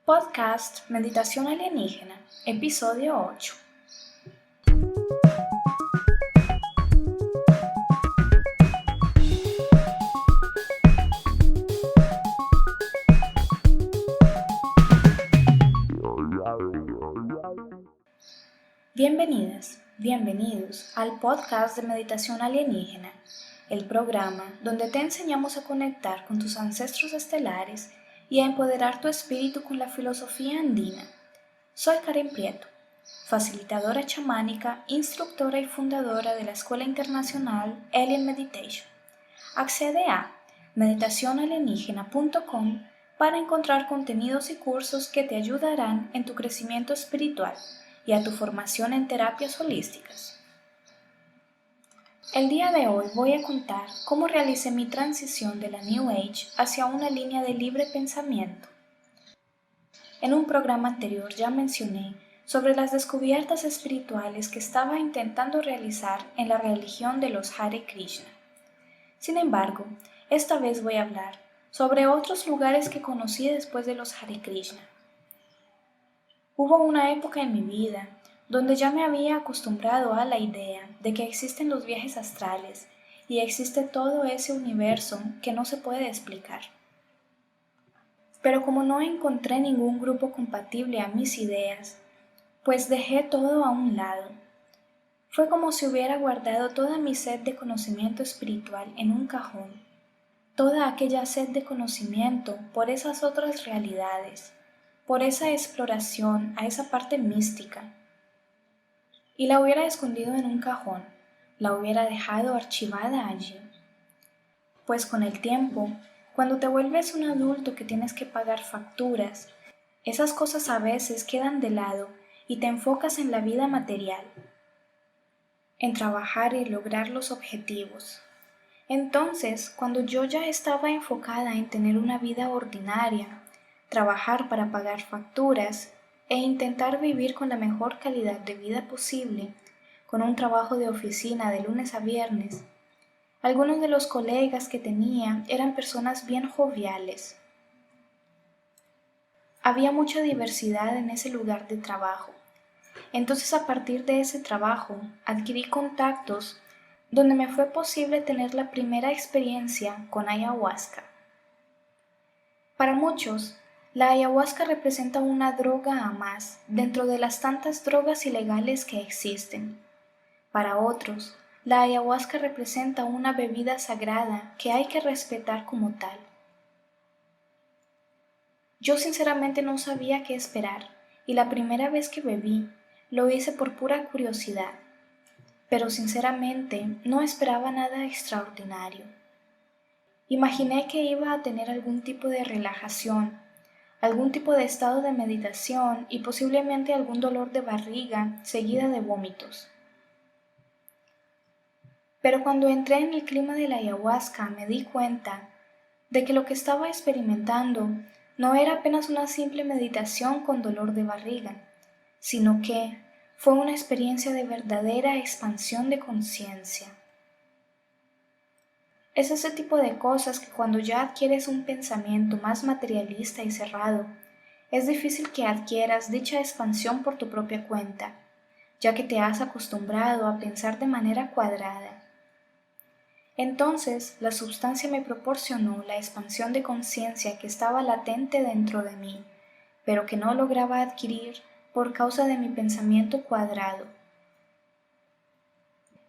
Podcast Meditación Alienígena, episodio 8. Bienvenidas, bienvenidos al podcast de Meditación Alienígena, el programa donde te enseñamos a conectar con tus ancestros estelares y a empoderar tu espíritu con la filosofía andina. Soy Karen Prieto, facilitadora chamánica, instructora y fundadora de la Escuela Internacional Alien Meditation. Accede a meditacionalienígena.com para encontrar contenidos y cursos que te ayudarán en tu crecimiento espiritual y a tu formación en terapias holísticas. El día de hoy voy a contar cómo realicé mi transición de la New Age hacia una línea de libre pensamiento. En un programa anterior ya mencioné sobre las descubiertas espirituales que estaba intentando realizar en la religión de los Hare Krishna. Sin embargo, esta vez voy a hablar sobre otros lugares que conocí después de los Hare Krishna. Hubo una época en mi vida donde ya me había acostumbrado a la idea de que existen los viajes astrales y existe todo ese universo que no se puede explicar. Pero como no encontré ningún grupo compatible a mis ideas, pues dejé todo a un lado. Fue como si hubiera guardado toda mi sed de conocimiento espiritual en un cajón, toda aquella sed de conocimiento por esas otras realidades, por esa exploración a esa parte mística. Y la hubiera escondido en un cajón, la hubiera dejado archivada allí. Pues con el tiempo, cuando te vuelves un adulto que tienes que pagar facturas, esas cosas a veces quedan de lado y te enfocas en la vida material, en trabajar y lograr los objetivos. Entonces, cuando yo ya estaba enfocada en tener una vida ordinaria, trabajar para pagar facturas e intentar vivir con la mejor calidad de vida posible, con un trabajo de oficina de lunes a viernes, algunos de los colegas que tenía eran personas bien joviales. Había mucha diversidad en ese lugar de trabajo. Entonces, a partir de ese trabajo, adquirí contactos donde me fue posible tener la primera experiencia con ayahuasca. Para muchos, la ayahuasca representa una droga a más dentro de las tantas drogas ilegales que existen. Para otros, la ayahuasca representa una bebida sagrada que hay que respetar como tal. Yo sinceramente no sabía qué esperar y la primera vez que bebí lo hice por pura curiosidad, pero sinceramente no esperaba nada extraordinario. Imaginé que iba a tener algún tipo de relajación, algún tipo de estado de meditación y posiblemente algún dolor de barriga seguida de vómitos. Pero cuando entré en el clima de la ayahuasca me di cuenta de que lo que estaba experimentando no era apenas una simple meditación con dolor de barriga, sino que fue una experiencia de verdadera expansión de conciencia. Es ese tipo de cosas que cuando ya adquieres un pensamiento más materialista y cerrado, es difícil que adquieras dicha expansión por tu propia cuenta, ya que te has acostumbrado a pensar de manera cuadrada. Entonces, la sustancia me proporcionó la expansión de conciencia que estaba latente dentro de mí, pero que no lograba adquirir por causa de mi pensamiento cuadrado.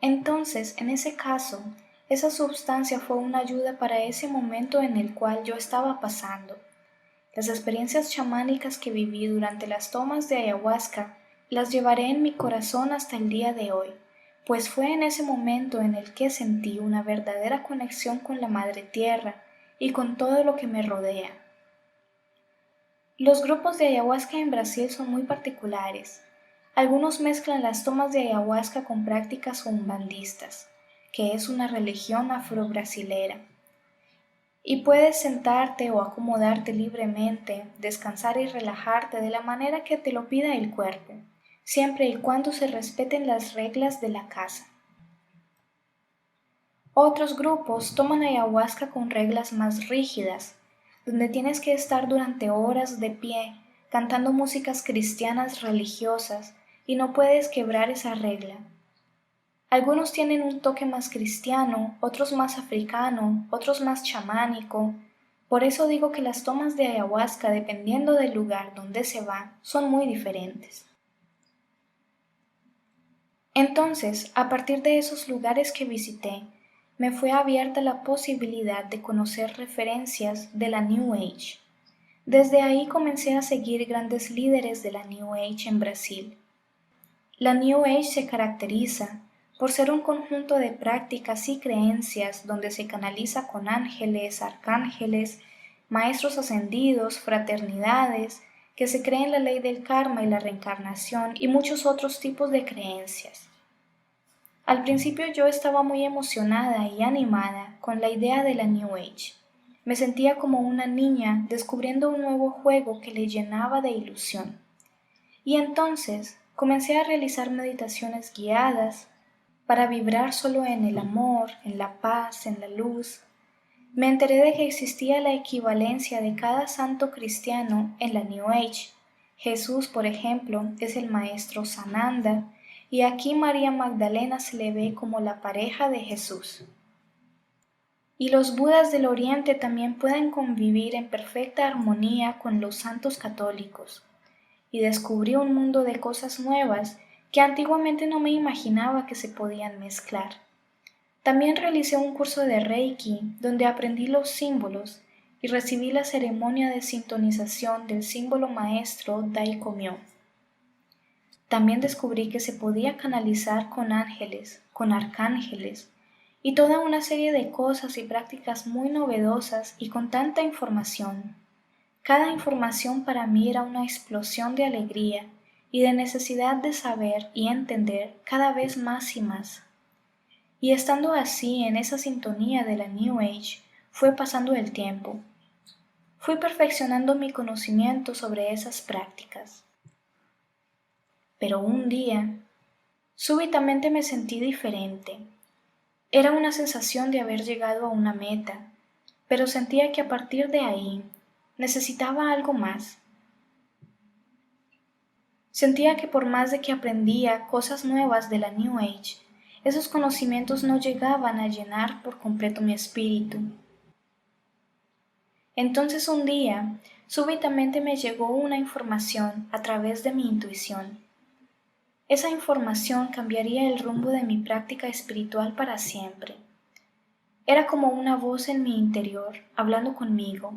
Entonces, en ese caso, esa sustancia fue una ayuda para ese momento en el cual yo estaba pasando. Las experiencias chamánicas que viví durante las tomas de ayahuasca las llevaré en mi corazón hasta el día de hoy, pues fue en ese momento en el que sentí una verdadera conexión con la Madre Tierra y con todo lo que me rodea. Los grupos de ayahuasca en Brasil son muy particulares. Algunos mezclan las tomas de ayahuasca con prácticas umbandistas, que es una religión afro-brasilera. Y puedes sentarte o acomodarte libremente, descansar y relajarte de la manera que te lo pida el cuerpo, siempre y cuando se respeten las reglas de la casa. Otros grupos toman ayahuasca con reglas más rígidas, donde tienes que estar durante horas de pie, cantando músicas cristianas religiosas, y no puedes quebrar esa regla. Algunos tienen un toque más cristiano, otros más africano, otros más chamánico. Por eso digo que las tomas de ayahuasca, dependiendo del lugar donde se va, son muy diferentes. Entonces, a partir de esos lugares que visité, me fue abierta la posibilidad de conocer referencias de la New Age. Desde ahí comencé a seguir grandes líderes de la New Age en Brasil. La New Age se caracteriza por ser un conjunto de prácticas y creencias donde se canaliza con ángeles, arcángeles, maestros ascendidos, fraternidades, que se cree en la ley del karma y la reencarnación y muchos otros tipos de creencias. Al principio yo estaba muy emocionada y animada con la idea de la New Age. Me sentía como una niña descubriendo un nuevo juego que le llenaba de ilusión. Y entonces comencé a realizar meditaciones guiadas para vibrar solo en el amor, en la paz, en la luz. Me enteré de que existía la equivalencia de cada santo cristiano en la New Age. Jesús, por ejemplo, es el maestro Sananda, y aquí María Magdalena se le ve como la pareja de Jesús. Y los Budas del Oriente también pueden convivir en perfecta armonía con los santos católicos. Y descubrí un mundo de cosas nuevas que antiguamente no me imaginaba que se podían mezclar. También realicé un curso de Reiki donde aprendí los símbolos y recibí la ceremonia de sintonización del símbolo maestro Daikomyo. También descubrí que se podía canalizar con ángeles, con arcángeles, y toda una serie de cosas y prácticas muy novedosas y con tanta información. Cada información para mí era una explosión de alegría y de necesidad de saber y entender cada vez más y más. Y estando así en esa sintonía de la New Age, fue pasando el tiempo. Fui perfeccionando mi conocimiento sobre esas prácticas. Pero un día, súbitamente me sentí diferente. Era una sensación de haber llegado a una meta, pero sentía que a partir de ahí necesitaba algo más. Sentía que por más de que aprendía cosas nuevas de la New Age, esos conocimientos no llegaban a llenar por completo mi espíritu. Entonces un día, súbitamente me llegó una información a través de mi intuición. Esa información cambiaría el rumbo de mi práctica espiritual para siempre. Era como una voz en mi interior hablando conmigo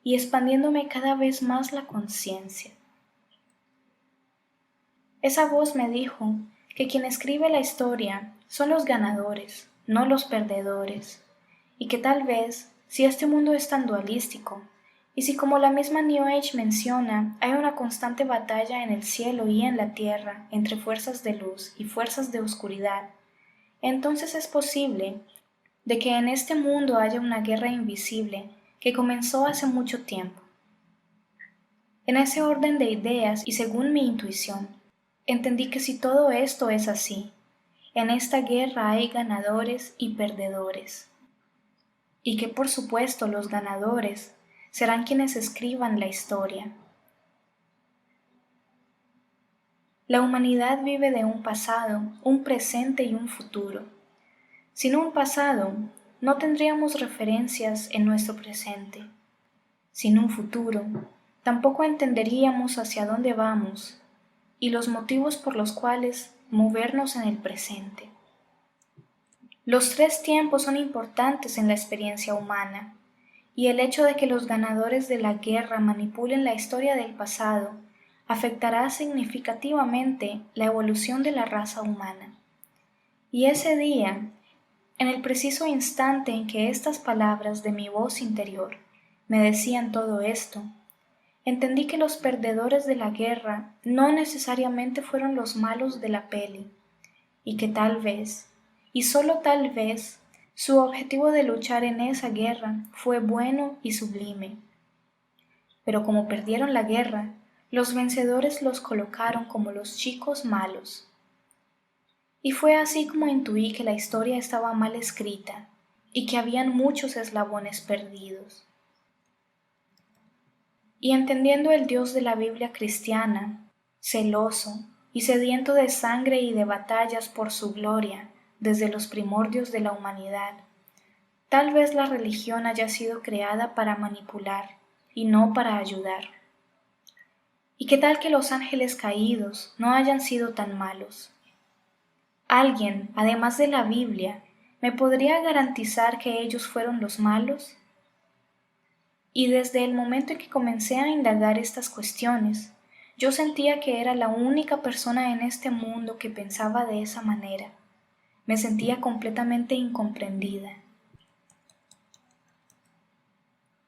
y expandiéndome cada vez más la conciencia. Esa voz me dijo que quien escribe la historia son los ganadores, no los perdedores, y que tal vez, si este mundo es tan dualístico, y si como la misma New Age menciona, hay una constante batalla en el cielo y en la tierra entre fuerzas de luz y fuerzas de oscuridad, entonces es posible de que en este mundo haya una guerra invisible que comenzó hace mucho tiempo. En ese orden de ideas y según mi intuición, entendí que si todo esto es así, en esta guerra hay ganadores y perdedores, y que por supuesto los ganadores serán quienes escriban la historia. La humanidad vive de un pasado, un presente y un futuro. Sin un pasado, no tendríamos referencias en nuestro presente. Sin un futuro, tampoco entenderíamos hacia dónde vamos y los motivos por los cuales movernos en el presente. Los tres tiempos son importantes en la experiencia humana, y el hecho de que los ganadores de la guerra manipulen la historia del pasado afectará significativamente la evolución de la raza humana. Y ese día, en el preciso instante en que estas palabras de mi voz interior me decían todo esto, entendí que los perdedores de la guerra no necesariamente fueron los malos de la peli, y que tal vez, y solo tal vez, su objetivo de luchar en esa guerra fue bueno y sublime. Pero como perdieron la guerra, los vencedores los colocaron como los chicos malos. Y fue así como intuí que la historia estaba mal escrita y que habían muchos eslabones perdidos. Y entendiendo el Dios de la Biblia cristiana, celoso y sediento de sangre y de batallas por su gloria desde los primordios de la humanidad, tal vez la religión haya sido creada para manipular y no para ayudar. ¿Y qué tal que los ángeles caídos no hayan sido tan malos? ¿Alguien, además de la Biblia, me podría garantizar que ellos fueron los malos? Y desde el momento en que comencé a indagar estas cuestiones, yo sentía que era la única persona en este mundo que pensaba de esa manera. Me sentía completamente incomprendida.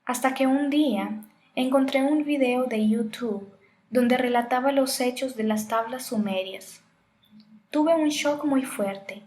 Hasta que un día encontré un video de YouTube donde relataba los hechos de las tablas sumerias. Tuve un shock muy fuerte.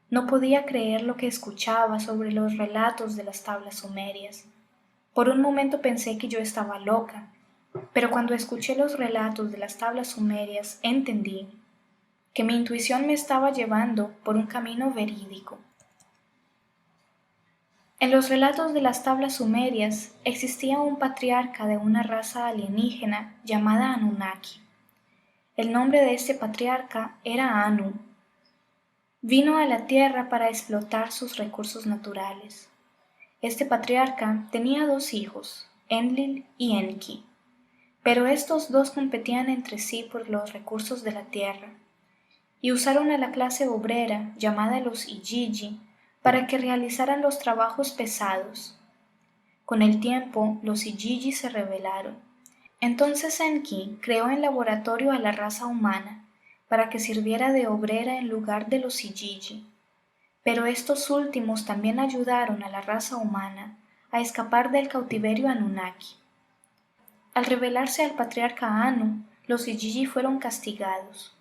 No podía creer lo que escuchaba sobre los relatos de las tablas sumerias. Por un momento pensé que yo estaba loca, pero cuando escuché los relatos de las tablas sumerias entendí que mi intuición me estaba llevando por un camino verídico. En los relatos de las tablas sumerias existía un patriarca de una raza alienígena llamada Anunnaki. El nombre de este patriarca era Anu. Vino a la Tierra para explotar sus recursos naturales. Este patriarca tenía 2 hijos, Enlil y Enki, pero estos 2 competían entre sí por los recursos de la tierra, y usaron a la clase obrera, llamada los Igigi, para que realizaran los trabajos pesados. Con el tiempo, los Igigi se rebelaron. Entonces Enki creó en laboratorio a la raza humana, para que sirviera de obrera en lugar de los Igigi. Pero estos últimos también ayudaron a la raza humana a escapar del cautiverio Anunnaki. Al revelarse al patriarca Anu, los Igigi fueron castigados.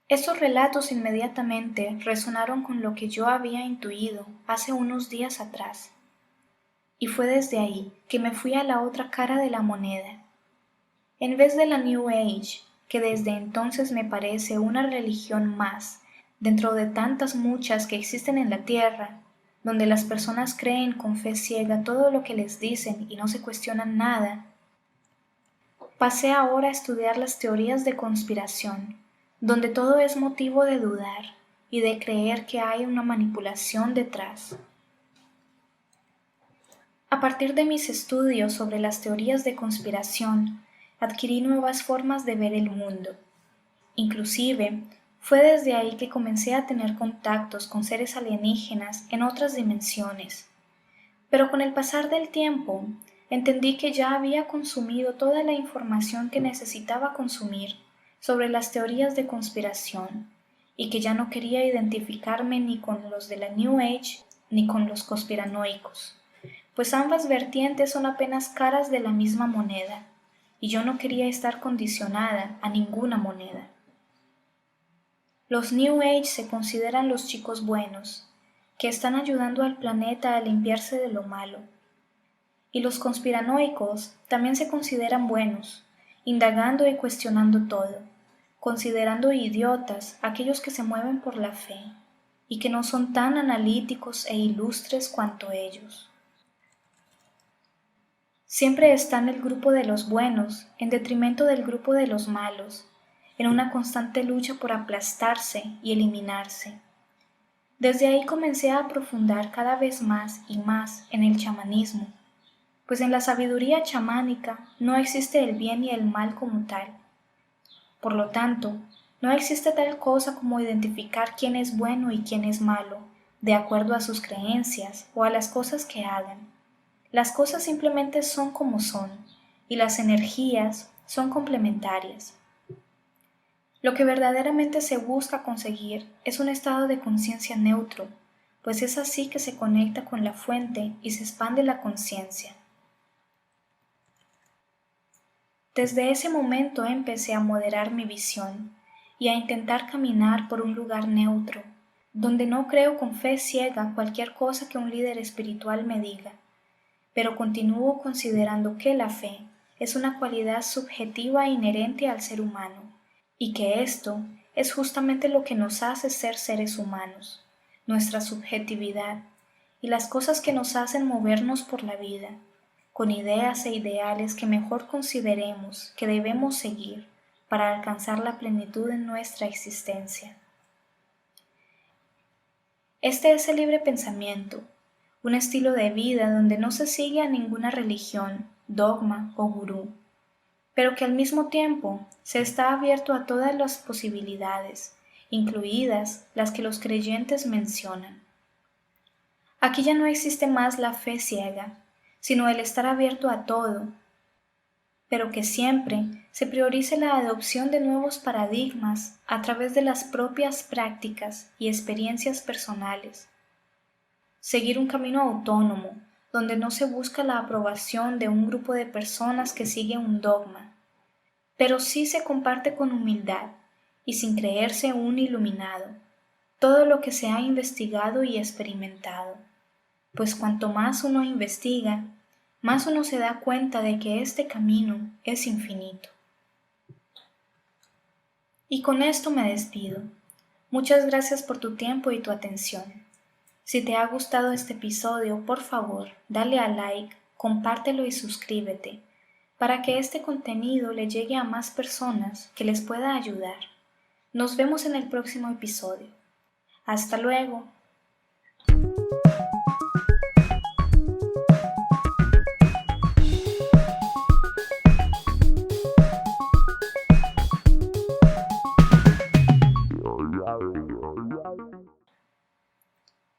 Estos relatos inmediatamente resonaron con lo que yo había intuido hace unos días atrás, y fue desde ahí que me fui a la otra cara de la moneda. En vez de la New Age, que desde entonces me parece una religión más, dentro de tantas muchas que existen en la Tierra, donde las personas creen con fe ciega todo lo que les dicen y no se cuestionan nada, pasé ahora a estudiar las teorías de conspiración, donde todo es motivo de dudar y de creer que hay una manipulación detrás. A partir de mis estudios sobre las teorías de conspiración, adquirí nuevas formas de ver el mundo. Inclusive, fue desde ahí que comencé a tener contactos con seres alienígenas en otras dimensiones. Pero con el pasar del tiempo, entendí que ya había consumido toda la información que necesitaba consumir sobre las teorías de conspiración y que ya no quería identificarme ni con los de la New Age ni con los conspiranoicos, pues ambas vertientes son apenas caras de la misma moneda, y yo no quería estar condicionada a ninguna moneda. Los New Age se consideran los chicos buenos, que están ayudando al planeta a limpiarse de lo malo. Y los conspiranoicos también se consideran buenos, indagando y cuestionando todo, considerando idiotas aquellos que se mueven por la fe y que no son tan analíticos e ilustres cuanto ellos. Siempre están el grupo de los buenos en detrimento del grupo de los malos, en una constante lucha por aplastarse y eliminarse. Desde ahí comencé a aprofundar cada vez más y más en el chamanismo, pues en la sabiduría chamánica no existe el bien y el mal como tal. Por lo tanto, no existe tal cosa como identificar quién es bueno y quién es malo, de acuerdo a sus creencias o a las cosas que hagan. Las cosas simplemente son como son, y las energías son complementarias. Lo que verdaderamente se busca conseguir es un estado de conciencia neutro, pues es así que se conecta con la fuente y se expande la conciencia. Desde ese momento empecé a moderar mi visión y a intentar caminar por un lugar neutro, donde no creo con fe ciega cualquier cosa que un líder espiritual me diga, pero continúo considerando que la fe es una cualidad subjetiva inherente al ser humano, y que esto es justamente lo que nos hace ser seres humanos, nuestra subjetividad, y las cosas que nos hacen movernos por la vida, con ideas e ideales que mejor consideremos que debemos seguir para alcanzar la plenitud en nuestra existencia. Este es el libre pensamiento, un estilo de vida donde no se sigue a ninguna religión, dogma o gurú, pero que al mismo tiempo se está abierto a todas las posibilidades, incluidas las que los creyentes mencionan. Aquí ya no existe más la fe ciega, sino el estar abierto a todo, pero que siempre se priorice la adopción de nuevos paradigmas a través de las propias prácticas y experiencias personales. Seguir un camino autónomo, donde no se busca la aprobación de un grupo de personas que sigue un dogma, pero sí se comparte con humildad y sin creerse un iluminado todo lo que se ha investigado y experimentado, pues cuanto más uno investiga, más uno se da cuenta de que este camino es infinito. Y con esto me despido. Muchas gracias por tu tiempo y tu atención. Si te ha gustado este episodio, por favor, dale a like, compártelo y suscríbete, para que este contenido le llegue a más personas que les pueda ayudar. Nos vemos en el próximo episodio. Hasta luego.